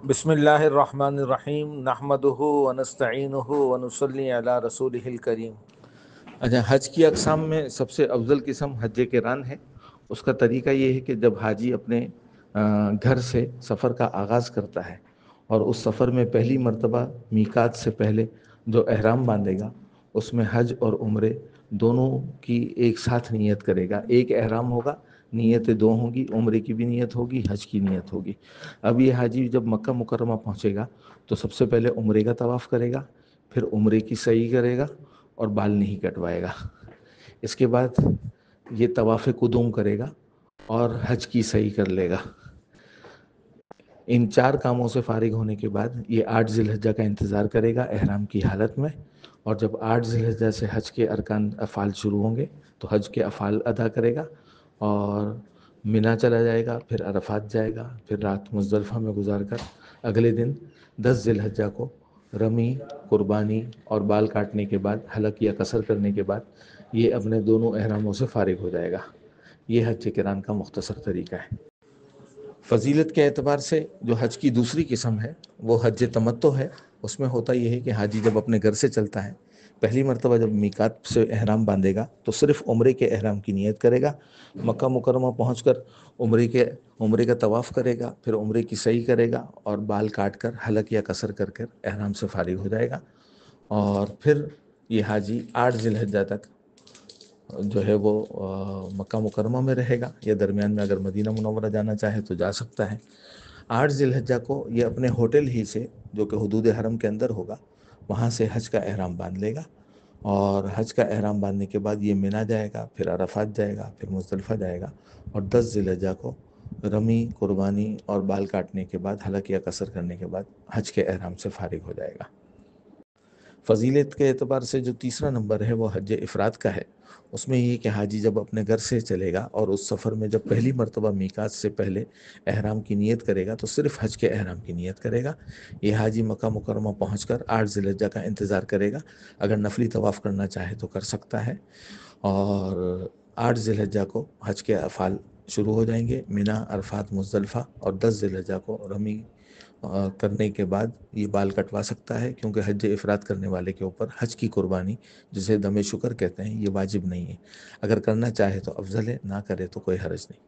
بسم اللہ الرحمن الرحیم نحمدہ ونستعینہ ونصلی علی رسولہ الکریم۔ اچھا، حج کی اقسام میں سب سے افضل قسم حج قران ہے۔ اس کا طریقہ یہ ہے کہ جب حاجی اپنے گھر سے سفر کا آغاز کرتا ہے اور اس سفر میں پہلی مرتبہ میقات سے پہلے جو احرام باندھے گا، اس میں حج اور عمرے دونوں کی ایک ساتھ نیت کرے گا۔ ایک احرام ہوگا، نیتیں دو ہوں گی، عمرے کی بھی نیت ہوگی، حج کی نیت ہوگی۔ اب یہ حاجی جب مکہ مکرمہ پہنچے گا تو سب سے پہلے عمرے کا طواف کرے گا، پھر عمرے کی سعی کرے گا اور بال نہیں کٹوائے گا۔ اس کے بعد یہ طواف قدوم کرے گا اور حج کی سعی کر لے گا۔ ان 4 کاموں سے فارغ ہونے کے بعد یہ 8 ذی الحجہ کا انتظار کرے گا احرام کی حالت میں، اور جب 8 ذی الحجہ سے حج کے ارکان افعال شروع ہوں گے تو حج کے افعال ادا کرے گا اور مینا چلا جائے گا، پھر عرفات جائے گا، پھر رات مزدلفہ میں گزار کر اگلے دن 10 ذی الحجہ کو رمی، قربانی اور بال کاٹنے کے بعد، حلق یا قصر کرنے کے بعد یہ اپنے دونوں احراموں سے فارغ ہو جائے گا۔ یہ حج قران کا مختصر طریقہ ہے۔ فضیلت کے اعتبار سے جو حج کی دوسری قسم ہے وہ حج تمتع ہے۔ اس میں ہوتا یہ ہے کہ حاجی جب اپنے گھر سے چلتا ہے، پہلی مرتبہ جب میقات سے احرام باندھے گا تو صرف عمرے کے احرام کی نیت کرے گا۔ مکہ مکرمہ پہنچ کر عمرے کا طواف کرے گا، پھر عمرے کی سعی کرے گا اور بال کاٹ کر حلق یا قصر کر کر احرام سے فارغ ہو جائے گا۔ اور پھر یہ حاجی 8 ذی الحجہ تک جو ہے وہ مکہ مکرمہ میں رہے گا، یا درمیان میں اگر مدینہ منورہ جانا چاہے تو جا سکتا ہے۔ 8 ذی الحجہ کو یہ اپنے ہوٹل ہی سے، جو کہ حدود حرم کے اندر ہوگا، وہاں سے حج کا احرام باندھ لے گا، اور حج کا احرام باندھنے کے بعد یہ مینا جائے گا، پھر عرفات جائے گا، پھر مزدلفہ جائے گا، اور 10 ذی الحجہ کو رمی، قربانی اور بال کاٹنے کے بعد، حلق یا قصر کرنے کے بعد حج کے احرام سے فارغ ہو جائے گا۔ فضیلت کے اعتبار سے جو تیسرا نمبر ہے وہ حج افراد کا ہے۔ اس میں یہ کہ حاجی جب اپنے گھر سے چلے گا اور اس سفر میں جب پہلی مرتبہ میقات سے پہلے احرام کی نیت کرے گا تو صرف حج کے احرام کی نیت کرے گا۔ یہ حاجی مکہ مکرمہ پہنچ کر 8 ذی الحجہ کا انتظار کرے گا، اگر نفلی طواف کرنا چاہے تو کر سکتا ہے، اور 8 ذی الحجہ کو حج کے افعال شروع ہو جائیں گے، مینا، عرفات، مزدلفہ، اور 10 ذی الحجہ کو رمی کرنے کے بعد یہ بال کٹوا سکتا ہے، کیونکہ حج افراد کرنے والے کے اوپر حج کی قربانی، جسے دم شکر کہتے ہیں، یہ واجب نہیں ہے۔ اگر کرنا چاہے تو افضل ہے، نہ کرے تو کوئی حرج نہیں۔